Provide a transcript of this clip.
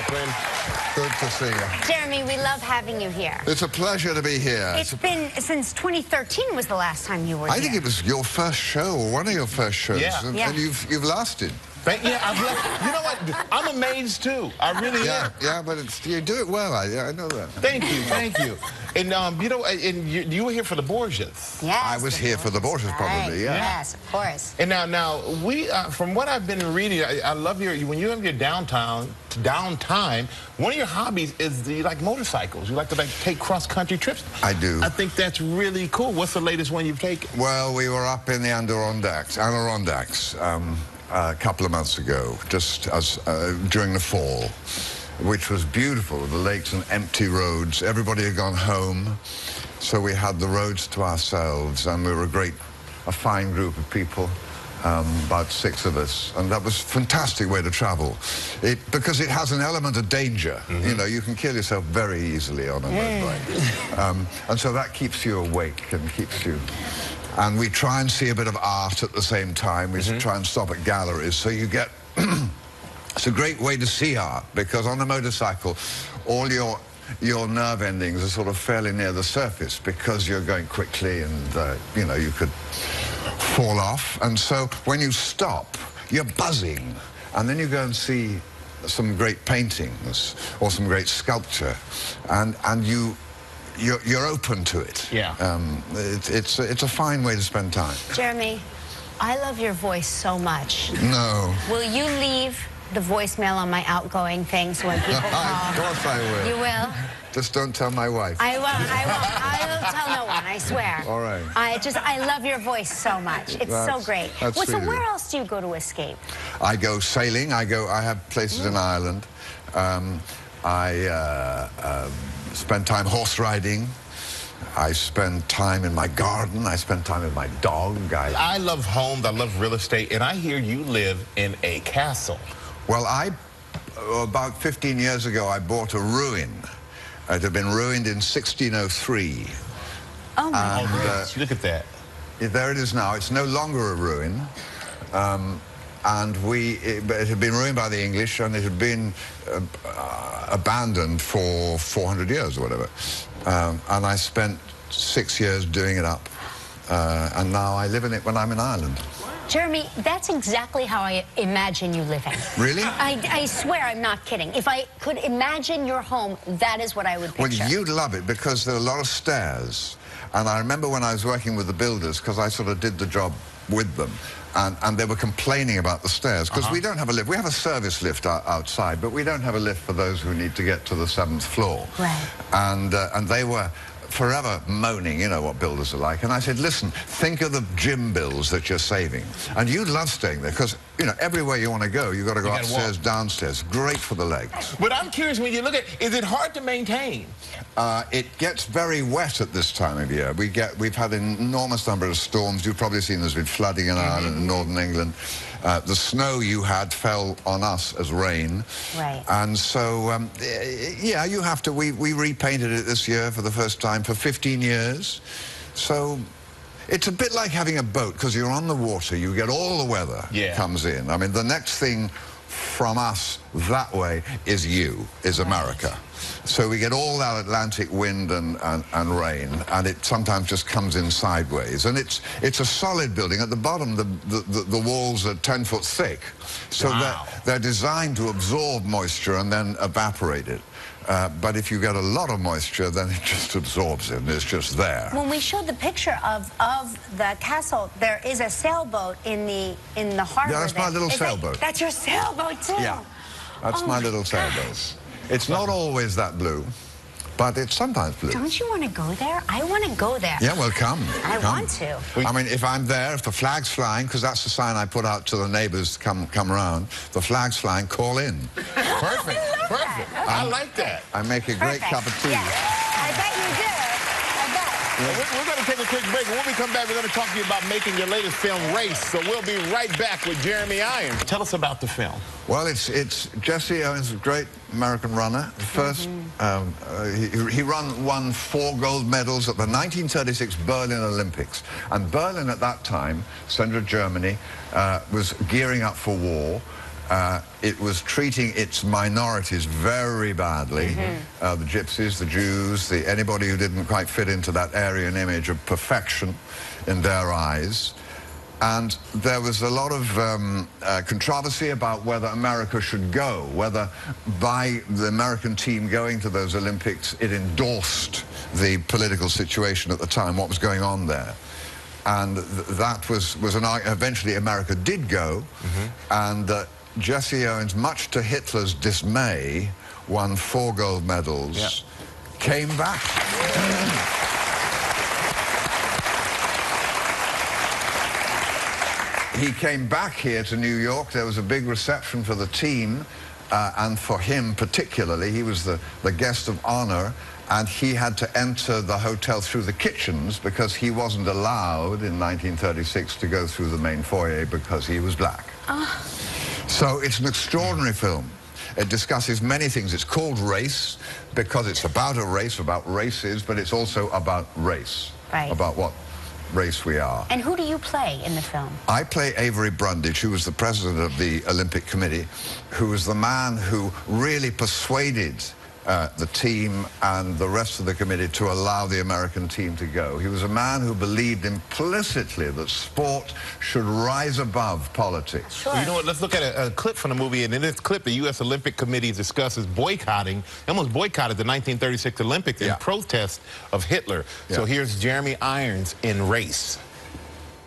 Lachlan. Good to see you. Jeremy, we love having you here. It's a pleasure to be here. It's been since 2013 was the last time you were here. I think it was your first show, or one of your first shows, and you've lasted. Yeah, you know what? I'm amazed too. I really am. Yeah, but you do it well. I know that. Thank you, thank you. And you know, and you were here for the Borgias. Yes, I was here for the Borgias, probably. Yeah. Yes, of course. And now we, from what I've been reading, I love when you have your downtime. One of your hobbies is you like motorcycles. You like to take cross-country trips. I do. I think that's really cool. What's the latest one you've taken? Well, we were up in the Adirondacks. A couple of months ago, just as during the fall, which was beautiful. The lakes and empty roads. Everybody had gone home, so we had the roads to ourselves, and we were a fine group of people, about 6 of us, and that was a fantastic way to travel. Because it has an element of danger. Mm-hmm. You know, you can kill yourself very easily on a motorbike, and so that keeps you awake and keeps you. And we try and see a bit of art at the same time. We try and stop at galleries, so you get... It's a great way to see art, because on a motorcycle, all your nerve endings are sort of fairly near the surface, because you're going quickly and, you know, you could fall off. And so when you stop, you're buzzing. And then you go and see some great paintings or some great sculpture, and you're open to it. Yeah. It's a fine way to spend time. Jeremy, I love your voice so much. No. Will you leave the voicemail on my outgoing thing so when people call? Of course I will. You will? Just don't tell my wife. I won't. I will tell no one, I swear. All right. I love your voice so much. It's so great. So where else do you go to escape? I go sailing. I have places in Ireland. I spend time horse riding. I spend time in my garden. I spend time with my dog. I love homes. I love real estate. And I hear you live in a castle. Well, about 15 years ago, I bought a ruin. It had been ruined in 1603. Oh, my goodness. Look at that. There it is now. It's no longer a ruin. And it had been ruined by the English, and it had been abandoned for 400 years or whatever. And I spent 6 years doing it up. And now I live in it when I'm in Ireland. Jeremy, that's exactly how I imagine you living. Really? I swear I'm not kidding. If I could imagine your home, that is what I would picture. Well, you'd love it, because there are a lot of stairs. And I remember when I was working with the builders, because I sort of did the job with them, and they were complaining about the stairs, because we don't have a lift. We have a service lift outside, but we don't have a lift for those who need to get to the 7th floor. Right. And they were forever moaning, you know what builders are like. And I said, listen, think of the gym bills that you're saving. And you'd love staying there, because, you know, everywhere you want to go, you've got to go upstairs, downstairs. Great for the legs. But I'm curious, when you look at, is it hard to maintain? It gets very wet at this time of year. We've had an enormous number of storms. You've probably seen there's been flooding in Ireland and northern England. The snow you had fell on us as rain. Right. And so, yeah, you have to... We repainted it this year for the first time for 15 years. So it's a bit like having a boat, because you're on the water. You get all the weather comes in. I mean, the next thing from us that way is America. So we get all that Atlantic wind and rain, and it sometimes just comes in sideways. And it's a solid building. At the bottom, the walls are 10 foot thick. So they're designed to absorb moisture and then evaporate it. But if you get a lot of moisture, then it just absorbs it, and it's just there. When we showed the picture of the castle, there is a sailboat in the harbor. Yeah, that's my little sailboat. That's your sailboat, too? Yeah, that's my little sailboat. It's not always that blue, but it's sometimes blue. Don't you want to go there? I want to go there. Yeah, well, come. I want to. I mean, if I'm there, if the flag's flying, because that's the sign I put out to the neighbors to come around, the flag's flying, call in. Perfect. Perfect. I like that. I make a great cup of tea. Yeah. I bet you do. I bet. We're going to take a quick break, and when we come back, we're going to talk to you about making your latest film, Race. So we'll be right back with Jeremy Irons. Tell us about the film. Well, it's Jesse Owens, a great American runner. The first, he won 4 gold medals at the 1936 Berlin Olympics. And Berlin at that time, central Germany, was gearing up for war. it was treating its minorities very badly. The gypsies, the Jews, anybody who didn't quite fit into that Aryan image of perfection in their eyes. And there was a lot of controversy about whether America should go, whether by the American team going to those Olympics, it endorsed the political situation at the time, what was going on there. And that was eventually America did go, and Jesse Owens, much to Hitler's dismay, won 4 gold medals, came back. He came back here to New York. There was a big reception for the team, and for him particularly. He was the guest of honor, and he had to enter the hotel through the kitchens because he wasn't allowed in 1936 to go through the main foyer because he was black. So it's an extraordinary film. It discusses many things. It's called Race because it's about a race, about races, but it's also about race, about what race we are. And who do you play in the film? I play Avery Brundage, who was the president of the Olympic Committee, who was the man who really persuaded the team and the rest of the committee to allow the American team to go. He was a man who believed implicitly that sport should rise above politics. Sure. Well, you know what, let's look at a clip from the movie, and in this clip, the U.S. Olympic Committee discusses boycotting, almost boycotted the 1936 Olympics in protest of Hitler. So here's Jeremy Irons in Race.